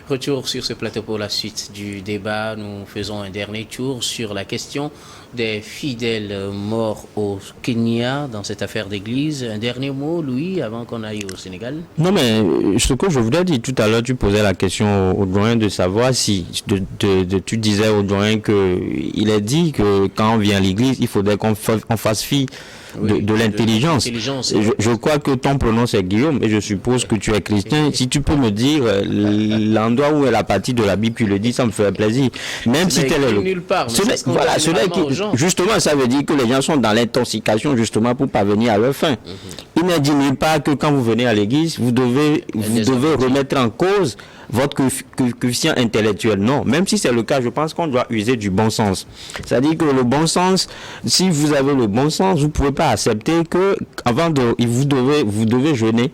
Retour sur ce plateau pour la suite du débat. Nous faisons un dernier tour sur la question des fidèles morts au Kenya dans cette affaire d'église. Un dernier mot, Louis, avant qu'on aille au Sénégal? Non, mais ce que je voudrais dire tout à l'heure, tu posais la question au doyen de savoir si tu disais au doyen qu'il est dit que quand on vient à l'église, il faudrait qu'on fasse fi de l'intelligence. Je crois que ton pronom c'est Guillaume et je suppose que tu es chrétien. Si tu peux me dire l'endroit où est la partie de la Bible qui le dit, ça me ferait plaisir. Même si tel est nulle part. Voilà, justement, ça veut dire que les gens sont dans l'intoxication justement pour parvenir à leur fin. Il ne dit nulle part que quand vous venez à l'église, vous devez remettre en cause votre coefficient intellectuel. Non, même si c'est le cas, je pense qu'on doit user du bon sens. C'est-à-dire que le bon sens, si vous avez le bon sens, vous ne pouvez pas accepter que vous devez jeûner.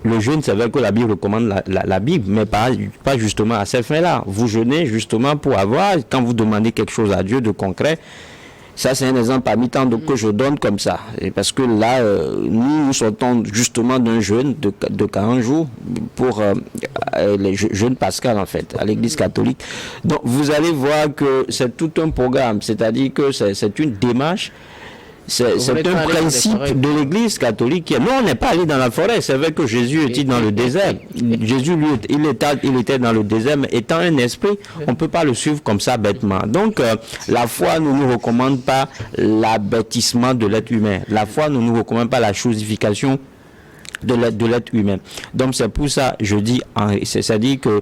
Le jeûne, c'est vrai que la Bible recommande la Bible, mais pas justement à ces fins-là. Vous jeûnez justement pour avoir, quand vous demandez quelque chose à Dieu de concret. Ça, c'est un exemple parmi tant d'autres que je donne comme ça. Et parce que là, nous sortons justement d'un jeûne de 40 jours pour les jeûnes pascal, en fait, à l'Église catholique. Donc, vous allez voir que c'est tout un programme. C'est-à-dire que c'est une démarche. C'est un principe de l'Église catholique. Nous, on n'est pas allé dans la forêt. C'est vrai que Jésus était dans le désert. Jésus, lui, il était dans le désert, mais étant un esprit, on ne peut pas le suivre comme ça bêtement. Donc, la foi ne nous recommande pas l'abaissement de l'être humain. La foi ne nous recommande pas la chosification de l'être humain. Donc c'est pour ça je dis, c'est-à-dire que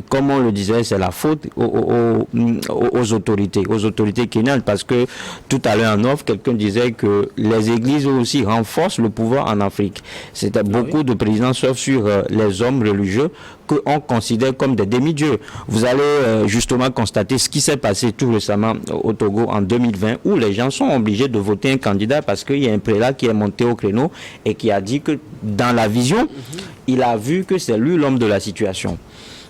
comme on le disait, c'est la faute aux autorités kenyanes, parce que tout à l'heure en off, quelqu'un disait que les églises aussi renforcent le pouvoir en Afrique. C'était beaucoup de présidents sauf sur les hommes religieux qu'on considère comme des demi-dieux. Vous allez justement constater ce qui s'est passé tout récemment au Togo en 2020, où les gens sont obligés de voter un candidat parce qu'il y a un prélat qui est monté au créneau et qui a dit que dans la vision, il a vu que c'est lui l'homme de la situation.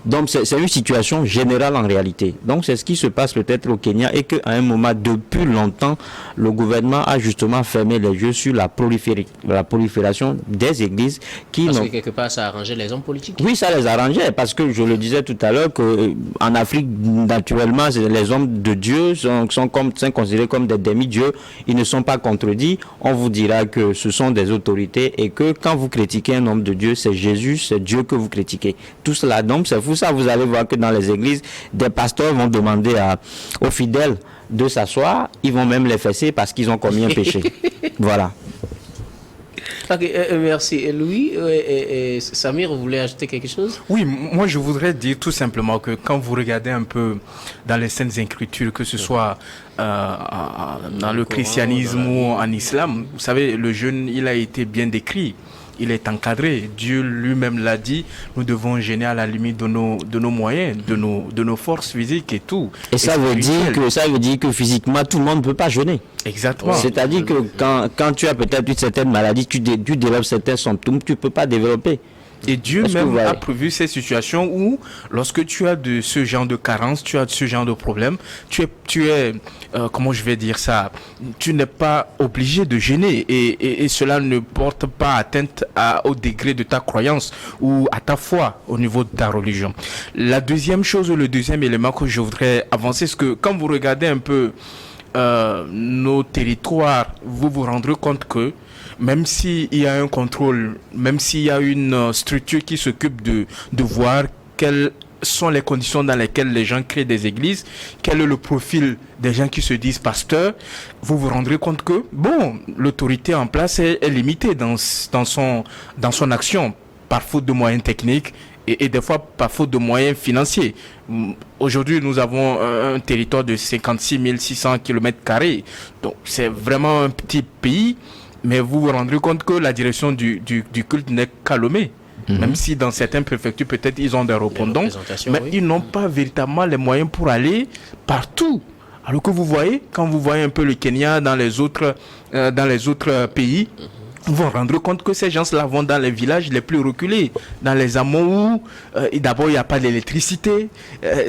Donc c'est une situation générale en réalité. Donc c'est ce qui se passe peut-être au Kenya, et qu'à un moment, depuis longtemps, le gouvernement a justement fermé les yeux sur la prolifération des églises parce que quelque part ça arrangeait les hommes politiques. Oui, ça les arrangeait, parce que je le disais tout à l'heure qu'en Afrique, naturellement, les hommes de Dieu sont considérés comme des demi-dieux. Ils ne sont pas contredits. On vous dira que ce sont des autorités et que quand vous critiquez un homme de Dieu, c'est Jésus, c'est Dieu que vous critiquez. Tout cela, donc, c'est fou. Ça, vous allez voir que dans les églises, des pasteurs vont demander aux fidèles de s'asseoir, ils vont même les fesser parce qu'ils ont commis un péché. Voilà. Okay, merci. Et Louis, Samir, vous voulez ajouter quelque chose? Oui, moi je voudrais dire tout simplement que quand vous regardez un peu dans les Saintes Écritures, que ce soit dans le christianisme ou en islam, vous savez, le jeûne, il a été bien décrit. Il est encadré. Dieu lui-même l'a dit. Nous devons jeûner à la limite de nos moyens, de nos forces physiques et tout. Et ça veut dire que physiquement, tout le monde ne peut pas jeûner. Exactement. C'est-à-dire que quand tu as peut-être une certaine maladie, tu développes certains symptômes, tu ne peux pas développer. Et Dieu même a prévu ces situations où, lorsque tu as de ce genre de carence, tu as ce genre de problème, tu es comment je vais dire ça, tu n'es pas obligé de jeûner, et cela ne porte pas atteinte au degré de ta croyance ou à ta foi au niveau de ta religion. La deuxième chose, le deuxième élément que je voudrais avancer, c'est que quand vous regardez un peu nos territoires, vous vous rendrez compte que même s'il y a un contrôle, même s'il y a une structure qui s'occupe de voir quelles sont les conditions dans lesquelles les gens créent des églises, quel est le profil des gens qui se disent pasteurs, vous vous rendrez compte que, l'autorité en place est limitée dans son action, par faute de moyens techniques et des fois par faute de moyens financiers. Aujourd'hui, nous avons un territoire de 56 600 km², donc c'est vraiment un petit pays. Mais vous vous rendrez compte que la direction du culte n'est qu'à Lomé. Même si dans certaines préfectures, peut-être, ils ont des répondants, mais ils n'ont pas véritablement les moyens pour aller partout. Alors que vous voyez, quand vous voyez un peu le Kenya dans les autres pays, vous vous rendrez compte que ces gens-là vont dans les villages les plus reculés, dans les hameaux où d'abord il n'y a pas d'électricité.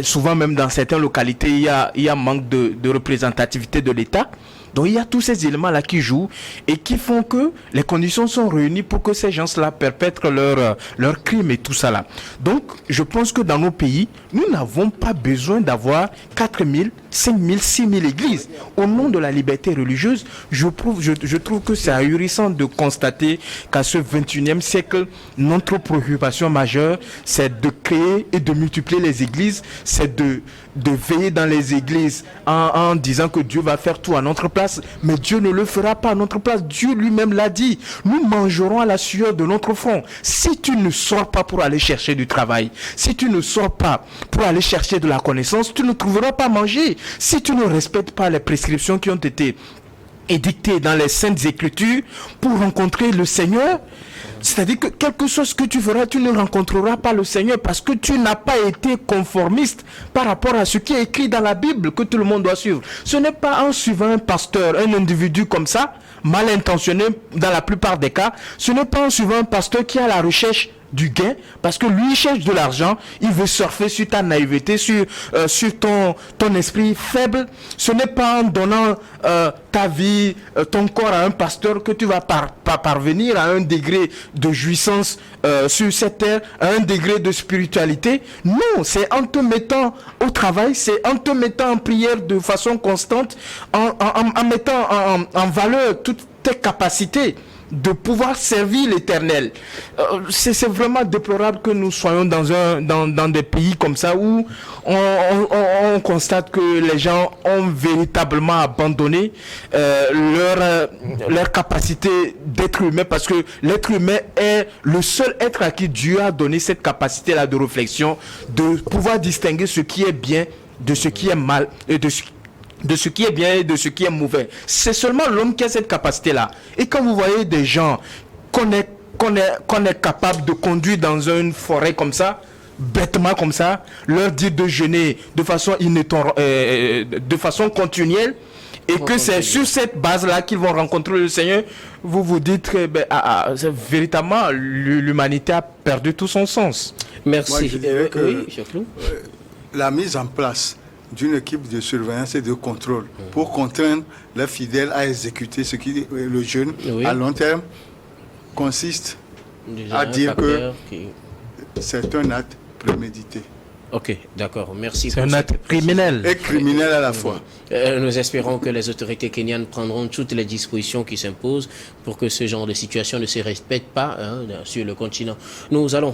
Souvent même dans certaines localités, il y a manque de représentativité de l'État. Donc il y a tous ces éléments-là qui jouent et qui font que les conditions sont réunies pour que ces gens-là perpètrent leur crime et tout ça là. Donc je pense que dans nos pays, nous n'avons pas besoin d'avoir 4 000, 5 000, 6 000 églises. Au nom de la liberté religieuse, je trouve que c'est ahurissant de constater qu'à ce 21e siècle, notre préoccupation majeure, c'est de créer et de multiplier les églises, c'est de veiller dans les églises en disant que Dieu va faire tout à notre place, mais Dieu ne le fera pas à notre place. Dieu lui-même l'a dit, nous mangerons à la sueur de notre front. Si tu ne sors pas pour aller chercher du travail, si tu ne sors pas pour aller chercher de la connaissance, tu ne trouveras pas à manger. Si tu ne respectes pas les prescriptions qui ont été édictées dans les Saintes Écritures pour rencontrer le Seigneur, c'est-à-dire que quel que soit ce que tu feras, tu ne rencontreras pas le Seigneur parce que tu n'as pas été conformiste par rapport à ce qui est écrit dans la Bible que tout le monde doit suivre. Ce n'est pas en suivant un pasteur, un individu comme ça, mal intentionné dans la plupart des cas, ce n'est pas en suivant un pasteur qui est à la recherche du gain, parce que lui il cherche de l'argent, il veut surfer sur ta naïveté, sur ton esprit faible. Ce n'est pas en donnant ta vie, ton corps à un pasteur que tu vas parvenir à un degré de jouissance sur cette terre, à un degré de spiritualité. Non, c'est en te mettant au travail, c'est en te mettant en prière de façon constante, en mettant en valeur toutes tes capacités de pouvoir servir l'Éternel. C'est vraiment déplorable que nous soyons dans des pays comme ça où on constate que les gens ont véritablement abandonné leur capacité d'être humain, parce que l'être humain est le seul être à qui Dieu a donné cette capacité-là de réflexion, de pouvoir distinguer ce qui est bien de ce qui est mal et de ce qui est bien et de ce qui est mauvais. C'est seulement l'homme qui a cette capacité-là. Et quand vous voyez des gens qu'on est capable de conduire dans une forêt comme ça, bêtement comme ça, leur dire de jeûner de façon continuelle, et que c'est sur cette base-là qu'ils vont rencontrer le Seigneur, vous vous dites que véritablement l'humanité a perdu tout son sens. Merci. Moi, je dirais que la mise en place d'une équipe de surveillance et de contrôle pour contraindre les fidèles à exécuter ce qui le jeûne à long terme consiste à dire que c'est un acte prémédité. Ok, d'accord, merci. C'est un acte criminel. Et criminel à la fois. Nous espérons que les autorités kenyanes prendront toutes les dispositions qui s'imposent pour que ce genre de situation ne se répète pas sur le continent. Nous allons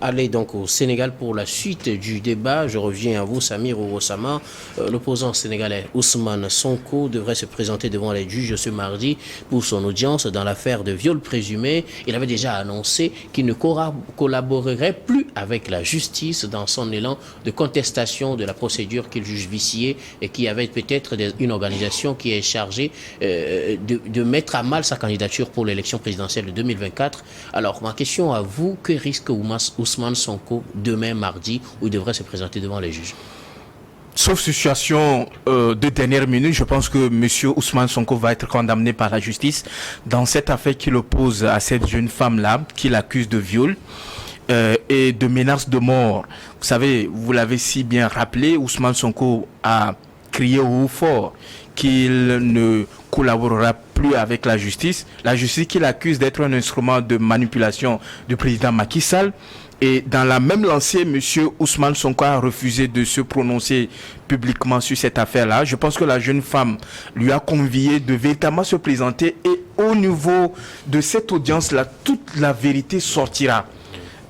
aller donc au Sénégal pour la suite du débat. Je reviens à vous, Samir Ourossama. L'opposant sénégalais Ousmane Sonko devrait se présenter devant les juges ce mardi pour son audience dans l'affaire de viol présumé. Il avait déjà annoncé qu'il ne collaborerait plus avec la justice dans son élan de contestation de la procédure qu'il juge viciée et qui avait peut-être une organisation qui est chargée de mettre à mal sa candidature pour l'élection présidentielle de 2024. Alors, ma question à vous, que risque Ousmane Sonko demain mardi où il devrait se présenter devant les juges? Sauf situation de dernière minute, je pense que M. Ousmane Sonko va être condamné par la justice dans cette affaire qu'il oppose à cette jeune femme-là, qu'il accuse de viol et de menaces de mort. Vous savez, vous l'avez si bien rappelé, Ousmane Sonko a crié au haut fort qu'il ne collaborera plus avec la justice qu'il accuse d'être un instrument de manipulation du président Macky Sall. Et dans la même lancée, M. Ousmane Sonko a refusé de se prononcer publiquement sur cette affaire-là. Je pense que la jeune femme lui a convié de véritablement se présenter et au niveau de cette audience-là, toute la vérité sortira.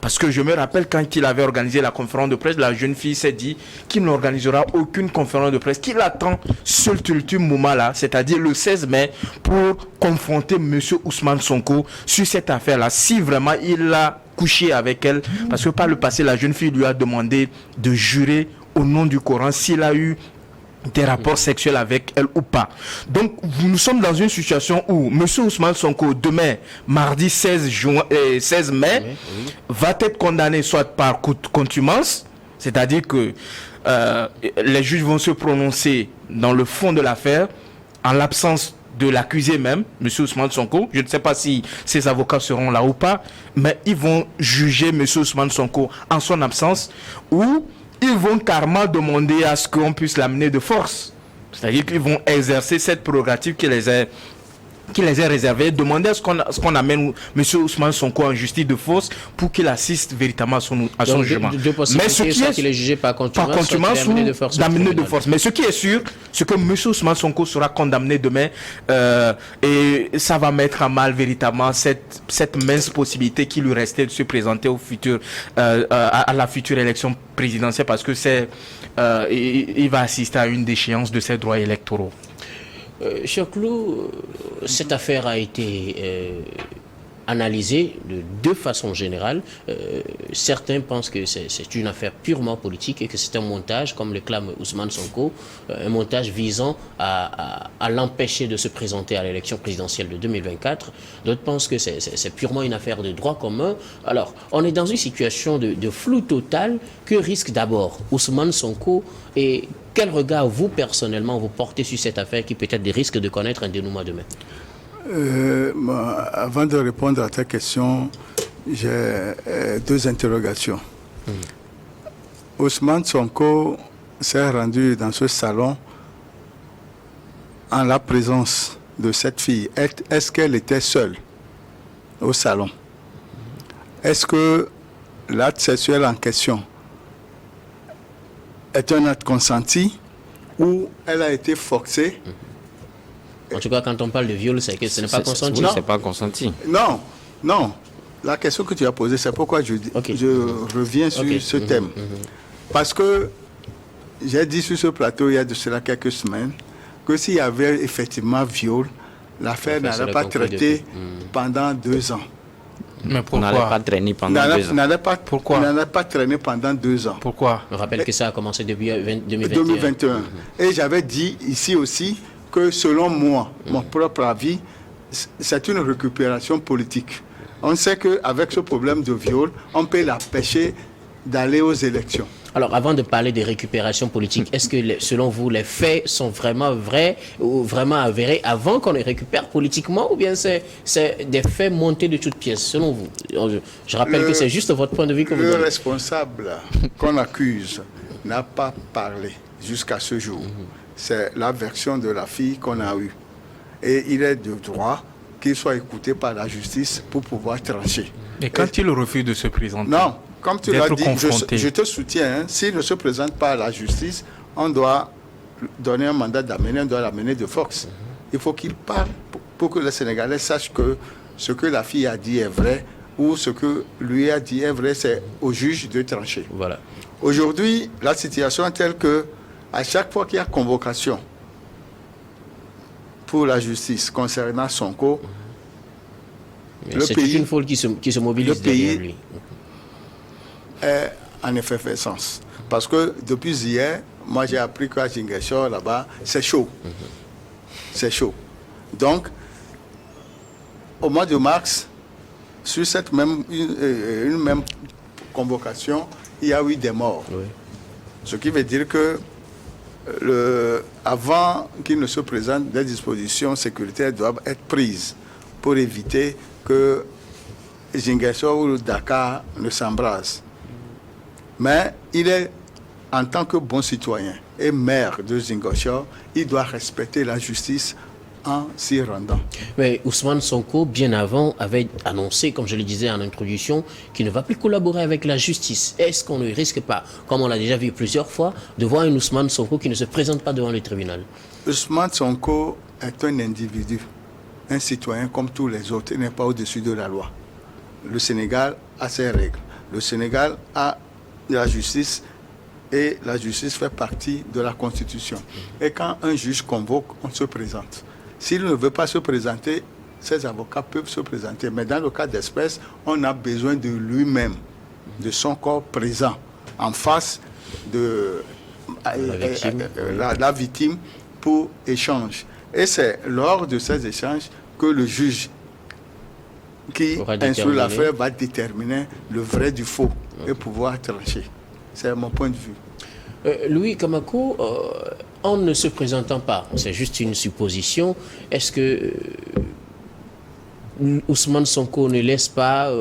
Parce que je me rappelle quand il avait organisé la conférence de presse, la jeune fille s'est dit qu'il n'organisera aucune conférence de presse, qu'il attend ce ultime moment-là, c'est-à-dire le 16 mai, pour confronter M. Ousmane Sonko sur cette affaire-là, si vraiment il a couché avec elle. Parce que par le passé, la jeune fille lui a demandé de jurer au nom du Coran s'il a eu des rapports sexuels avec elle ou pas. Donc nous sommes dans une situation où M. Ousmane Sonko demain, mardi 16 mai, va être condamné soit par contumace, c'est-à-dire que les juges vont se prononcer dans le fond de l'affaire en l'absence de l'accusé même, M. Ousmane Sonko. Je ne sais pas si ses avocats seront là ou pas, mais ils vont juger M. Ousmane Sonko en son absence, ou ils vont carrément demander à ce qu'on puisse l'amener de force C'est-à-dire qu'ils vont exercer cette prérogative qui les est réservé, demander à ce qu'on amène M. Ousmane Sonko en justice de force pour qu'il assiste véritablement à son jugement. Mais ce qui est, qu'il est jugé par contumace ou d'amener de force. Mais ce qui est sûr, c'est que M. Ousmane Sonko sera condamné demain et ça va mettre à mal véritablement cette mince possibilité qui lui restait de se présenter à la future élection présidentielle, parce que il va assister à une déchéance de ses droits électoraux. Cheikh Lô, cette affaire a été analysée de deux façons générales. Certains pensent que c'est une affaire purement politique et que c'est un montage, comme le clame Ousmane Sonko, un montage visant à l'empêcher de se présenter à l'élection présidentielle de 2024. D'autres pensent que c'est purement une affaire de droit commun. Alors, on est dans une situation de flou total. Que risque d'abord Ousmane Sonko et quel regard vous, personnellement, vous portez sur cette affaire qui peut-être risque de connaître un dénouement demain? Avant de répondre à ta question, j'ai deux interrogations. Ousmane Sonko s'est rendu dans ce salon en la présence de cette fille. Est-ce qu'elle était seule au salon? Est-ce que l'acte sexuel en question est un acte consenti ou elle a été forcée? En tout cas, quand on parle de viol, c'est que ce n'est pas consenti. Non, c'est pas consenti. Non. La question que tu as posée, c'est pourquoi je reviens sur ce thème. Parce que j'ai dit sur ce plateau, il y a de cela quelques semaines, que s'il y avait effectivement viol, l'affaire n'allait pas traiter pendant 2 ans. Mais pourquoi? On n'allait pas traîner pendant 2 ans. Pourquoi? On n'allait pas traîner pendant 2 ans. Pourquoi? Je rappelle que ça a commencé depuis 2021. Et j'avais dit ici aussi que selon moi, mon propre avis, c'est une récupération politique. On sait qu'avec ce problème de viol, on peut la pêcher d'aller aux élections. Alors, avant de parler de récupération politique, est-ce que, selon vous, les faits sont vraiment vrais ou vraiment avérés avant qu'on les récupère politiquement, ou bien c'est des faits montés de toutes pièces, selon vous? Je rappelle que c'est juste votre point de vue que vous donnez. Le responsable qu'on accuse n'a pas parlé jusqu'à ce jour. C'est la version de la fille qu'on a eue. Et il est de droit qu'il soit écouté par la justice pour pouvoir trancher. Et quand il refuse de se présenter? Non. Comme tu l'as dit, je te soutiens. S'il ne se présente pas à la justice, on doit donner un mandat d'amener, on doit l'amener de force. Il faut qu'il parle pour que les Sénégalais sachent que ce que la fille a dit est vrai ou ce que lui a dit est vrai, c'est au juge de trancher. Voilà. Aujourd'hui, la situation est telle que à chaque fois qu'il y a convocation pour la justice concernant Sonko, c'est une foule qui se mobilise derrière lui. Est en effervescence. Parce que depuis hier, moi j'ai appris qu'à Ziguinchor, là-bas, c'est chaud. C'est chaud. Donc, au mois de mars, sur cette une même convocation, il y a eu des morts. Oui. Ce qui veut dire que avant qu'il ne se présente, des dispositions sécuritaires doivent être prises pour éviter que Ziguinchor ou Dakar ne s'embrasent. Mais il est, en tant que bon citoyen et maire de Ziguinchor, il doit respecter la justice en s'y rendant. Mais Ousmane Sonko, bien avant, avait annoncé, comme je le disais en introduction, qu'il ne va plus collaborer avec la justice. Est-ce qu'on ne risque pas, comme on l'a déjà vu plusieurs fois, de voir un Ousmane Sonko qui ne se présente pas devant le tribunal? Ousmane Sonko est un individu, un citoyen comme tous les autres. Il n'est pas au-dessus de la loi. Le Sénégal a ses règles. Le Sénégal a la justice et la justice fait partie de la Constitution. Et quand un juge convoque, on se présente. S'il ne veut pas se présenter, ses avocats peuvent se présenter. Mais dans le cas d'espèce, on a besoin de lui-même, de son corps présent, en face de la victime pour échange. Et c'est lors de ces échanges que le juge qui instruit l'affaire va déterminer le vrai du faux et pouvoir trancher. C'est mon point de vue. Louis Kamako, en ne se présentant pas, c'est juste une supposition, est-ce que Ousmane Sonko ne laisse pas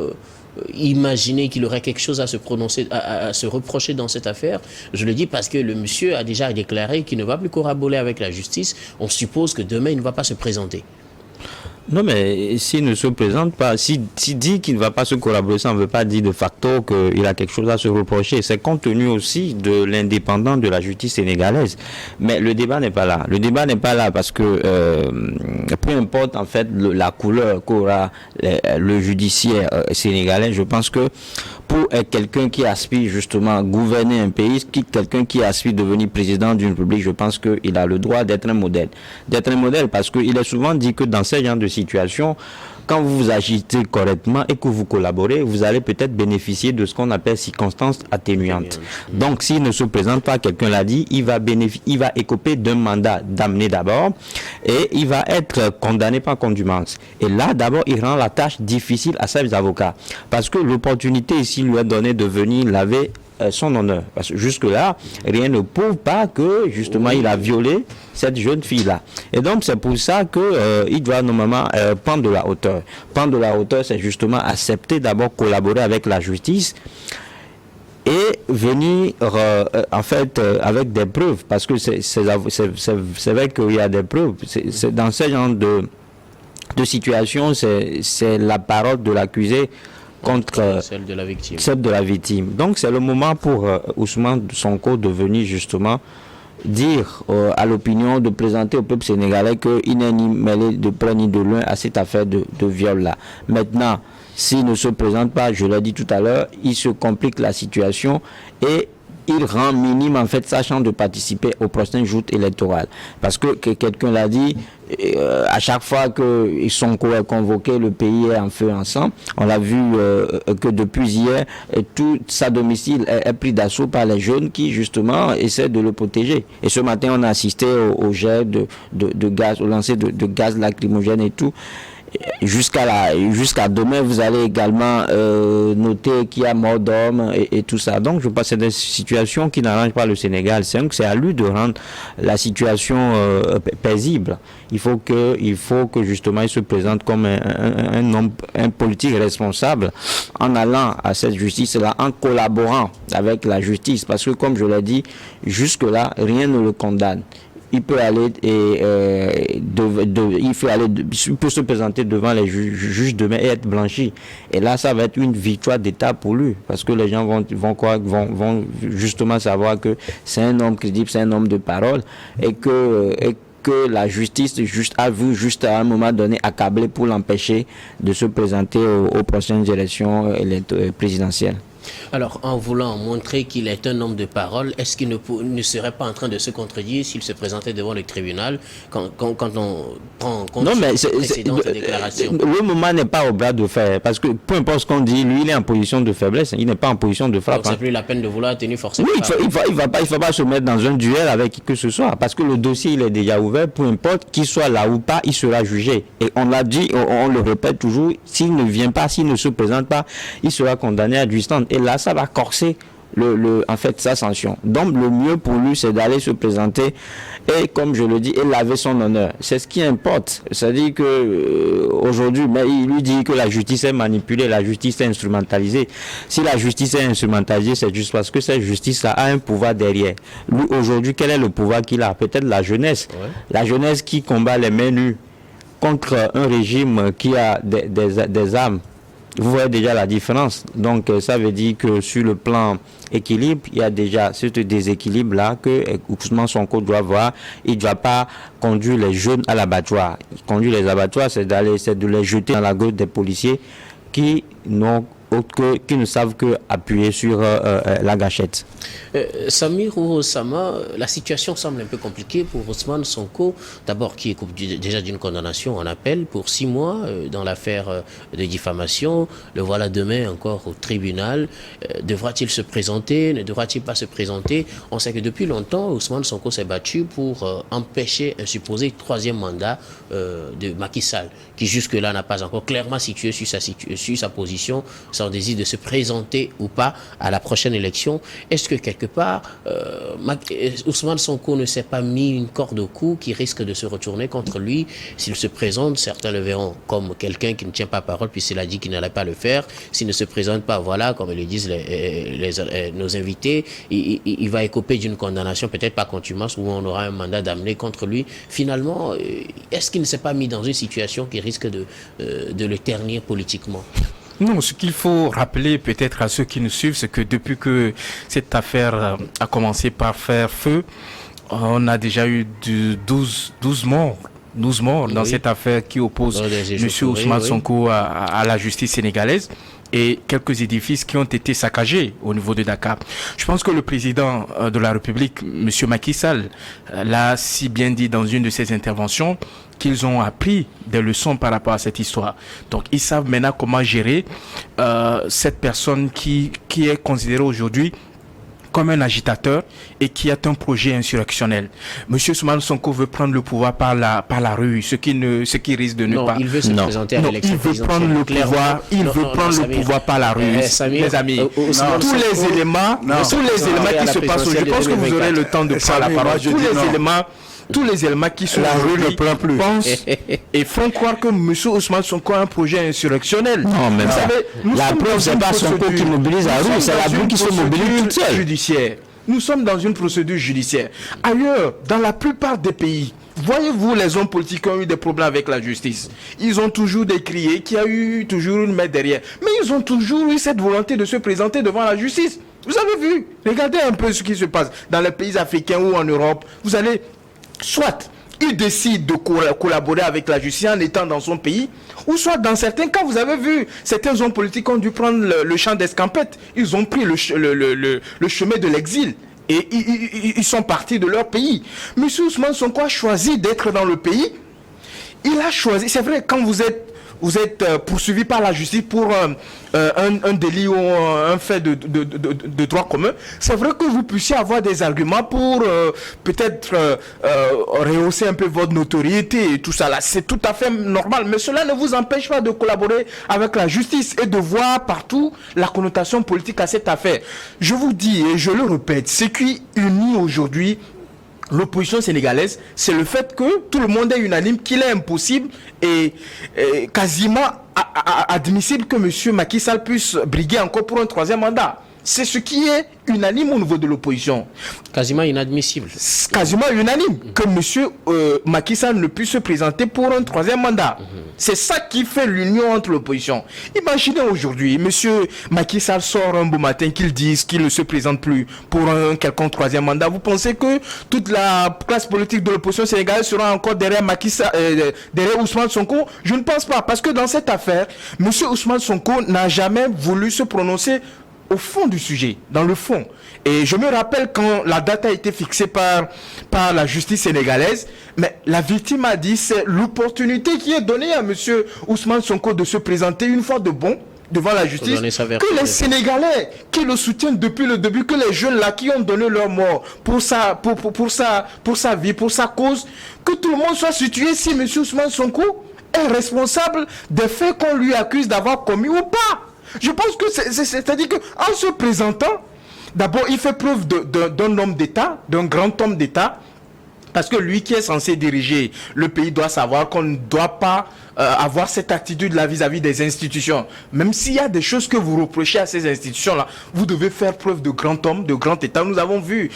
imaginer qu'il aurait quelque chose à se prononcer, à se reprocher dans cette affaire. Je le dis parce que le monsieur a déjà déclaré qu'il ne va plus collaborer avec la justice. On suppose que demain, il ne va pas se présenter. Non, mais s'il ne se présente pas, s'il dit qu'il ne va pas se collaborer, ça ne veut pas dire de facto qu'il a quelque chose à se reprocher. C'est compte tenu aussi de l'indépendance de la justice sénégalaise. Mais le débat n'est pas là. Le débat n'est pas là parce que peu importe en fait la couleur qu'aura le judiciaire sénégalais, je pense que pour quelqu'un qui aspire justement à gouverner un pays, quelqu'un qui aspire à devenir président d'une république, je pense qu'il a le droit d'être un modèle. D'être un modèle parce qu'il est souvent dit que dans ce genre de situation, quand vous vous agitez correctement et que vous collaborez, vous allez peut-être bénéficier de ce qu'on appelle circonstances atténuantes. Donc, s'il ne se présente pas, quelqu'un l'a dit, il va écoper d'un mandat d'amener d'abord et il va être condamné par contumace. Et là, d'abord, il rend la tâche difficile à ses avocats. Parce que l'opportunité ici lui est donnée de venir laver son honneur. Parce que jusque-là, rien ne prouve pas que, justement, il a violé cette jeune fille-là. Et donc, c'est pour ça qu'il doit normalement prendre de la hauteur. Prendre de la hauteur, c'est justement accepter d'abord collaborer avec la justice et venir, en fait, avec des preuves. Parce que c'est vrai qu'il y a des preuves. Dans ce genre de situation, c'est la parole de l'accusé contre celle de la victime. Donc c'est le moment pour Ousmane Sonko de venir justement dire à l'opinion, de présenter au peuple sénégalais qu'il n'est ni mêlé de près ni de loin à cette affaire de viol-là. Maintenant, s'il ne se présente pas, je l'ai dit tout à l'heure, il se complique la situation et il rend minime en fait sa chance de participer au prochain joute électoral. Parce que quelqu'un l'a dit, à chaque fois que Sonko est convoqué, le pays est en feu ensemble. On l'a vu que depuis hier, tout sa domicile est pris d'assaut par les jeunes qui justement essaient de le protéger. Et ce matin, on a assisté au jet de gaz, au lancer de gaz lacrymogène et tout. Jusqu'à demain, vous allez également noter qu'il y a mort d'hommes et tout ça. Donc, je pense que c'est des situations qui n'arrangent pas le Sénégal. C'est à lui de rendre la situation paisible. Il faut que justement il se présente comme un homme, un politique responsable en allant à cette justice-là, en collaborant avec la justice. Parce que, comme je l'ai dit, jusque-là, rien ne le condamne. Il peut aller il peut se présenter devant les juges demain et être blanchi. Et là, ça va être une victoire d'État pour lui, parce que les gens vont justement savoir que c'est un homme crédible, c'est un homme de parole, et que la justice a vu juste à un moment donné accabler pour l'empêcher de se présenter aux prochaines élections présidentielles. Alors, en voulant montrer qu'il est un homme de parole, est-ce qu'il ne serait pas en train de se contredire s'il se présentait devant le tribunal quand on prend en compte ses précédentes déclarations? Le moment n'est pas au bras de fer, parce que peu importe ce qu'on dit, lui, il est en position de faiblesse, il n'est pas en position de frappe. Donc, c'est plus la peine de vouloir tenir forcément. Oui, il ne faut pas se mettre dans un duel avec qui que ce soit, parce que le dossier, il est déjà ouvert, peu importe qu'il soit là ou pas, il sera jugé. Et on l'a dit, on le répète toujours, s'il ne vient pas, s'il ne se présente pas, il sera condamné à distance. Et là, ça va corser en fait sa sanction. Donc le mieux pour lui, c'est d'aller se présenter et, comme je le dis, et laver son honneur. C'est ce qui importe. C'est-à-dire que aujourd'hui, mais il lui dit que la justice est manipulée, la justice est instrumentalisée. Si la justice est instrumentalisée, c'est juste parce que cette justice-là a un pouvoir derrière. Lui, aujourd'hui, quel est le pouvoir qu'il a? Peut-être la jeunesse. Ouais. La jeunesse qui combat les mains nues contre un régime qui a des armes. Vous voyez déjà la différence. Donc, ça veut dire que sur le plan équilibre, il y a déjà ce déséquilibre-là que Ousmane Sonko doit voir. Il ne doit pas conduire les jeunes à l'abattoir. Conduire les abattoirs, c'est de les jeter dans la gueule des policiers qui ne savent que appuyer sur la gâchette. Samir ou Osama, la situation semble un peu compliquée pour Ousmane Sonko, d'abord qui est déjà d'une condamnation en appel pour 6 mois dans l'affaire de diffamation. Le voilà demain encore au tribunal. Devra-t-il se présenter? Ne devra-t-il pas se présenter? On sait que depuis longtemps, Ousmane Sonko s'est battu pour empêcher un supposé 3e mandat de Macky Sall, qui jusque-là n'a pas encore clairement situé sur sa position. son désir de se présenter ou pas à la prochaine élection. Est-ce que quelque part, Ousmane Sonko ne s'est pas mis une corde au cou qui risque de se retourner contre lui s'il se présente? Certains le verront comme quelqu'un qui ne tient pas parole puisqu'il a dit qu'il n'allait pas le faire. S'il ne se présente pas, voilà, comme le disent nos invités, il va écoper d'une condamnation, peut-être pas contumace, où on aura un mandat d'amener contre lui. Finalement, est-ce qu'il ne s'est pas mis dans une situation qui risque de le ternir politiquement? Non, ce qu'il faut rappeler peut-être à ceux qui nous suivent, c'est que depuis que cette affaire a commencé par faire feu, on a déjà eu 12 morts. 12 morts dans cette affaire qui oppose M. Ousmane Sonko à la justice sénégalaise, et quelques édifices qui ont été saccagés au niveau de Dakar. Je pense que le président de la République, M. Macky Sall, l'a si bien dit dans une de ses interventions, qu'ils ont appris des leçons par rapport à cette histoire. Donc ils savent maintenant comment gérer cette personne qui est considérée aujourd'hui comme un agitateur et qui a un projet insurrectionnel. Monsieur Ousmane Sonko veut prendre le pouvoir par la rue, ce qui risque de ne pas. Il veut se présenter à l'élection présidentielle. Il veut prendre le pouvoir par la rue. Les amis, tous les éléments qui se passent aujourd'hui, je pense que vous aurez le temps de prendre la parole. Tous les éléments qui sont aujourd'hui pensent et font croire que M. Ousmane Sonko a un projet insurrectionnel. Non, mais la preuve, c'est pas Sonko qui mobilise la rue, c'est la rue qui se mobilise toute seule. Nous sommes dans une procédure judiciaire. Ailleurs, dans la plupart des pays, voyez-vous, les hommes politiques ont eu des problèmes avec la justice. Ils ont toujours décrié qu'il y a eu toujours une main derrière. Mais ils ont toujours eu cette volonté de se présenter devant la justice. Vous avez vu? Regardez un peu ce qui se passe dans les pays africains ou en Europe. Vous allez... Soit il décide de collaborer avec la justice en étant dans son pays, ou soit dans certains cas, vous avez vu, certains hommes politiques ont dû prendre le champ d'escampette. Ils ont pris le chemin de l'exil. Et ils sont partis de leur pays. M. Ousmane Sonko a choisi d'être dans le pays. Il a choisi, c'est vrai, quand vous êtes poursuivi par la justice pour un délit ou un fait de droit commun, c'est vrai que vous puissiez avoir des arguments pour peut-être rehausser un peu votre notoriété et tout ça là. C'est tout à fait normal, mais cela ne vous empêche pas de collaborer avec la justice et de voir partout la connotation politique à cette affaire. Je vous dis et je le répète, ce qui unit aujourd'hui l'opposition sénégalaise, c'est le fait que tout le monde est unanime qu'il est impossible et quasiment admissible que M. Macky Sall puisse briguer encore pour un troisième mandat. C'est ce qui est unanime au niveau de l'opposition. Quasiment inadmissible. Quasiment unanime que M. Macky Sall ne puisse se présenter pour un troisième mandat. C'est ça qui fait l'union entre l'opposition. Imaginez aujourd'hui, M. Macky Sall sort un beau matin qu'il dise qu'il ne se présente plus pour un quelconque troisième mandat. Vous pensez que toute la classe politique de l'opposition sénégalaise sera encore derrière Macky Sall, derrière Ousmane Sonko? Je ne pense pas, parce que dans cette affaire, M. Ousmane Sonko n'a jamais voulu se prononcer au fond du sujet, dans le fond. Et je me rappelle quand la date a été fixée par la justice sénégalaise, mais la victime a dit c'est l'opportunité qui est donnée à M. Ousmane Sonko de se présenter une fois de bon devant la justice, que les Sénégalais qui le soutiennent depuis le début, que les jeunes là qui ont donné leur mort pour sa vie, pour sa cause, que tout le monde soit situé si M. Ousmane Sonko est responsable des faits qu'on lui accuse d'avoir commis ou pas. Je pense que c'est-à-dire qu'en se présentant, d'abord, il fait preuve d'un homme d'État, d'un grand homme d'État, parce que lui qui est censé diriger le pays doit savoir qu'on ne doit pas avoir cette attitude-là vis-à-vis des institutions. Même s'il y a des choses que vous reprochez à ces institutions-là, vous devez faire preuve de grand homme, de grand État. Nous avons vu,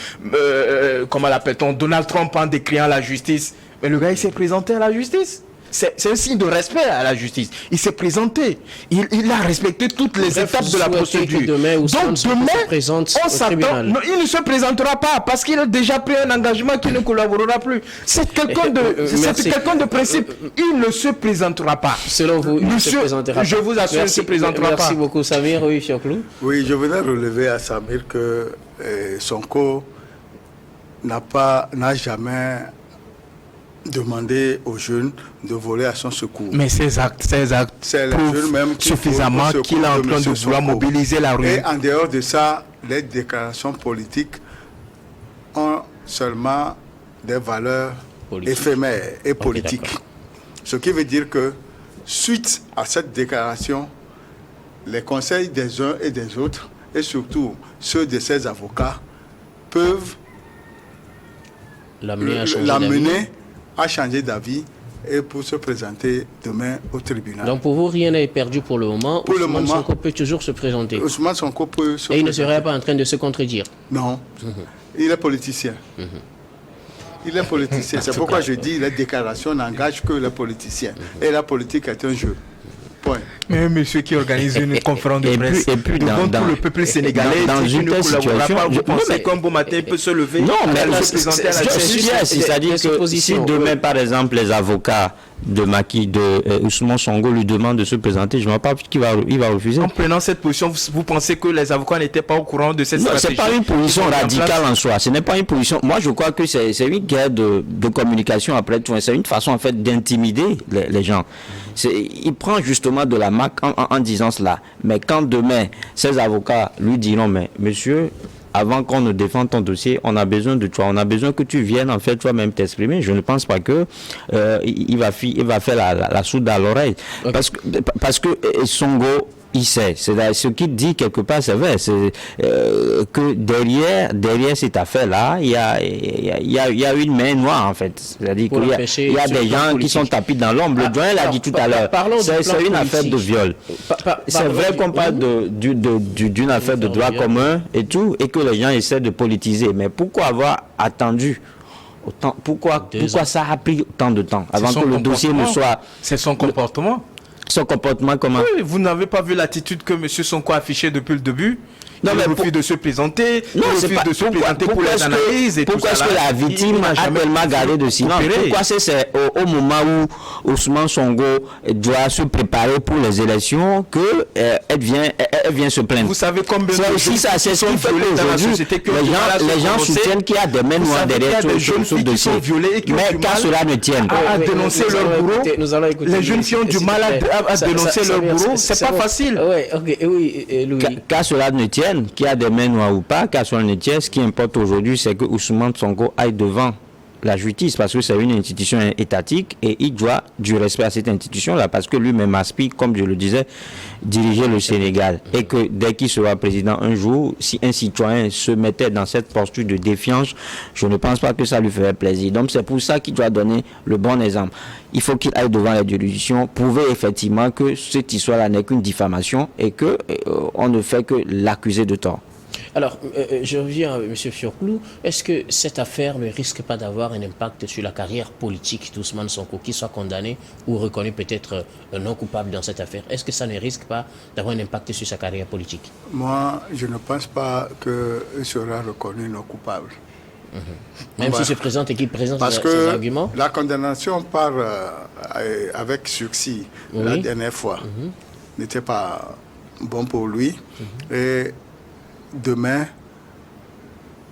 comment l'appelle-t-on, Donald Trump en décriant la justice. Mais le gars, il s'est présenté à la justice. C'est un signe de respect à la justice. Il s'est présenté. Il a respecté toutes les étapes de la procédure. Donc demain, on s'attend. Il ne se présentera pas parce qu'il a déjà pris un engagement qu'il ne collaborera plus. C'est quelqu'un de principe. Il ne se présentera pas. Selon vous, il ne se présentera pas. Je vous assure, il ne se présentera pas. Merci beaucoup, Samir. Oui, Choclou. Oui, je voudrais relever à Samir que Sonko n'a jamais demander aux jeunes de voler à son secours. Mais ces actes prouvent même suffisamment qu'il est en train de vouloir mobiliser la rue. Et en dehors de ça, les déclarations politiques ont seulement des valeurs éphémères et politiques. Ce qui veut dire que, suite à cette déclaration, les conseils des uns et des autres, et surtout ceux de ses avocats, peuvent l'amener à changer d'avis et pour se présenter demain au tribunal. Donc pour vous, rien n'est perdu pour le moment. Pour Ousmane Sonko peut toujours se présenter. Ousmane Sonko peut se présenter. Et il ne serait pas en train de se contredire. Non. Il est politicien. Il est politicien. C'est pourquoi je dis les déclarations n'engagent que les politiciens. Et la politique est un jeu. Point. Mais monsieur qui organise une conférence de presse devant tout le peuple sénégalais, dans une telle situation, vous pensez qu'un beau matin il peut se lever, non, mais se présenter à la c'est-à-dire que si demain, par exemple, les avocats de Ousmane Sonko lui demandent de se présenter, je ne vois pas qu'il va refuser. En prenant cette position, vous pensez que les avocats n'étaient pas au courant de cette stratégie? Ce n'est pas une position radicale en soi. Ce n'est pas une position. Moi, je crois que c'est une guerre de communication après tout. C'est une façon, en fait, d'intimider les gens. Il prend justement de la marque en disant cela. Mais quand demain, ces avocats lui diront, mais monsieur, avant qu'on ne défende ton dossier, on a besoin de toi. On a besoin que tu viennes, en fait, toi-même t'exprimer. Je ne pense pas que il va faire la soude à l'oreille. Okay. Parce que Sonko, il sait. C'est ce qu'il dit quelque part, c'est vrai. C'est que derrière cette affaire-là, il y a une main noire, en fait. C'est-à-dire qu'il y a des gens qui sont tapis dans l'ombre. Le doyen l'a dit tout à l'heure. C'est une affaire de viol. C'est vrai qu'on parle d'une affaire de droit commun et tout, et que les gens essaient de politiser. Mais pourquoi avoir attendu autant, pourquoi ça a pris autant de temps avant que le dossier ne soit... C'est son comportement. Son comportement comment? Oui, vous n'avez pas vu l'attitude que M. Sonko a affichée depuis le début? Il refuse de se présenter, il refuse de se présenter pour les analyses et tout ça. Pourquoi est-ce que la victime a tellement gardé de silence? Pourquoi c'est au moment où Ousmane Sonko doit se préparer pour les élections qu'elle vient se plaindre? Vous savez combien de jeunes c'est ce qui fait qu'aujourd'hui les gens soutiennent qu'il y a des mains noires derrière ce dossier. Mais qu'à cela ne tienne. À dénoncer leur bourreau, les jeunes qui ont du mal à dénoncer leur bourreau, c'est pas facile. Oui, Louis. Qu'à cela ne tienne, qu'il y a des mains noires ou pas, qu'à cela ne tienne, ce qui importe aujourd'hui, c'est que Ousmane Sonko aille devant la justice, parce que c'est une institution étatique et il doit du respect à cette institution-là, parce que lui-même aspire, comme je le disais, diriger le Sénégal. Et que dès qu'il sera président un jour, si un citoyen se mettait dans cette posture de défiance, je ne pense pas que ça lui ferait plaisir. Donc c'est pour ça qu'il doit donner le bon exemple. Il faut qu'il aille devant la juridiction, prouver effectivement que cette histoire-là n'est qu'une diffamation et que on ne fait que l'accuser de tort. Alors, je reviens à M. Fioclou. Est-ce que cette affaire ne risque pas d'avoir un impact sur la carrière politique d'Ousmane Sonko, qu'il soit condamné ou reconnu peut-être non coupable dans cette affaire? Est-ce que ça ne risque pas d'avoir un impact sur sa carrière politique? Moi, je ne pense pas qu'il sera reconnu non coupable. Même s'il se présente et qu'il présente ses arguments? La condamnation part avec sursis la dernière fois n'était pas bon pour lui. Et demain...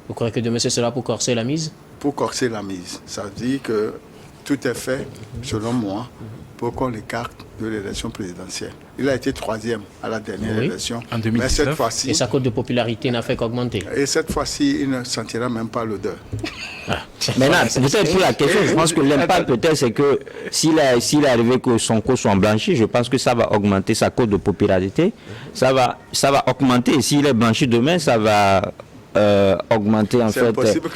Vous croyez que demain, c'est cela pour corser la mise? Pour corser la mise. Ça veut dire que tout est fait, selon moi, pour qu'on l'écarte de l'élection présidentielle. Il a été 3e à la dernière élection. En 2019. Mais cette fois-ci... Et sa cote de popularité n'a fait qu'augmenter. Et cette fois-ci, il ne sentira même pas l'odeur. Maintenant, peut-être pour la question, je pense que l'impact peut-être, c'est que s'il est arrivé que Sonko soit blanchi, je pense que ça va augmenter sa cote de popularité. Ça va augmenter. Et s'il est blanchi demain, ça va... augmenter en fait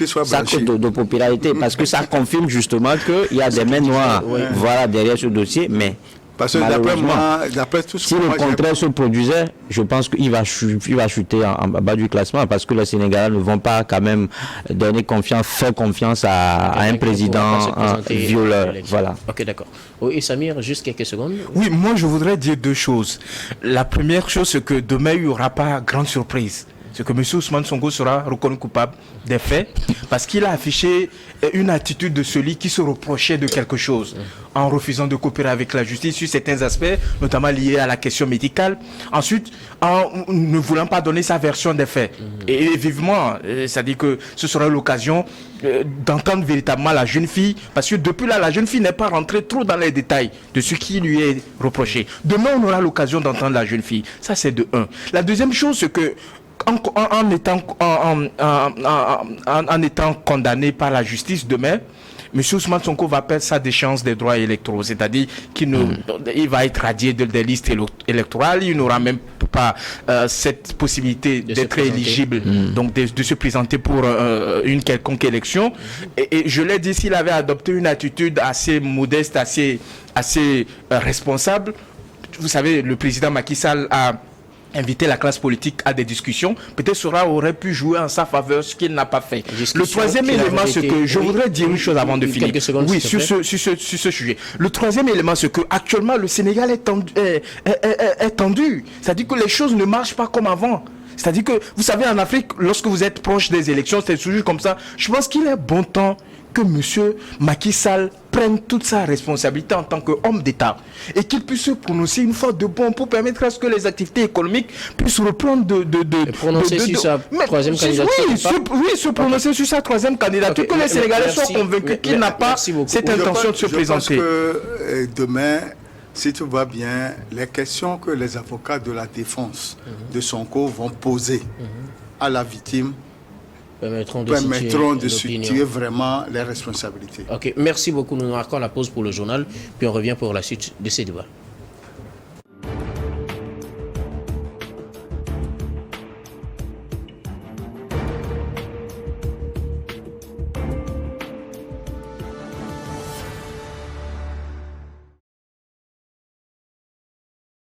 sa cote de popularité parce que ça confirme justement qu'il y a des mains noires voilà, derrière ce dossier, mais parce que d'après moi, tout ce si le contraire se produisait, je pense qu'il va chuter en bas du classement parce que les Sénégalais ne vont pas quand même faire confiance à un président violeur. Voilà. Ok, d'accord. Oui, Samir, juste quelques secondes. Oui, moi je voudrais dire deux choses. La première chose, c'est que demain il n'y aura pas grande surprise. C'est que M. Ousmane Sonko sera reconnu coupable des faits parce qu'il a affiché une attitude de celui qui se reprochait de quelque chose en refusant de coopérer avec la justice sur certains aspects, notamment liés à la question médicale. Ensuite, en ne voulant pas donner sa version des faits. Et vivement, c'est-à-dire que ce sera l'occasion d'entendre véritablement la jeune fille, parce que depuis là, la jeune fille n'est pas rentrée trop dans les détails de ce qui lui est reproché. Demain, on aura l'occasion d'entendre la jeune fille. Ça, c'est de un. La deuxième chose, c'est que en étant condamné par la justice demain, M. Ousmane Sonko va perdre sa déchéance des droits électoraux, c'est-à-dire qu'il il va être radié des listes électorales, il n'aura même pas cette possibilité d'être éligible, donc de se présenter pour une quelconque élection. Et je l'ai dit, s'il avait adopté une attitude assez modeste, assez responsable, vous savez, le président Macky Sall a invité la classe politique à des discussions, peut-être cela aurait pu jouer en sa faveur, ce qu'il n'a pas fait. Le troisième élément, c'est que je voudrais dire une chose avant de finir. Oui, sur ce sujet. Le troisième élément, c'est que actuellement le Sénégal est tendu. C'est-à-dire que les choses ne marchent pas comme avant. C'est-à-dire que, vous savez, en Afrique, lorsque vous êtes proche des élections, c'est toujours comme ça. Je pense qu'il est bon temps que M. Macky Sall prenne toute sa responsabilité en tant qu'homme d'État et qu'il puisse se prononcer une fois de bon pour permettre à ce que les activités économiques puissent reprendre prononcer sur sa troisième candidature. Oui, se prononcer sur sa troisième candidature, que les Sénégalais soient convaincus qu'il n'a pas cette intention de se présenter. Je pense que demain, si tout va bien, les questions que les avocats de la défense de Sonko vont poser à la victime permettront de situer vraiment les responsabilités. Ok, merci beaucoup. Nous marquons la pause pour le journal, puis on revient pour la suite de ces débats.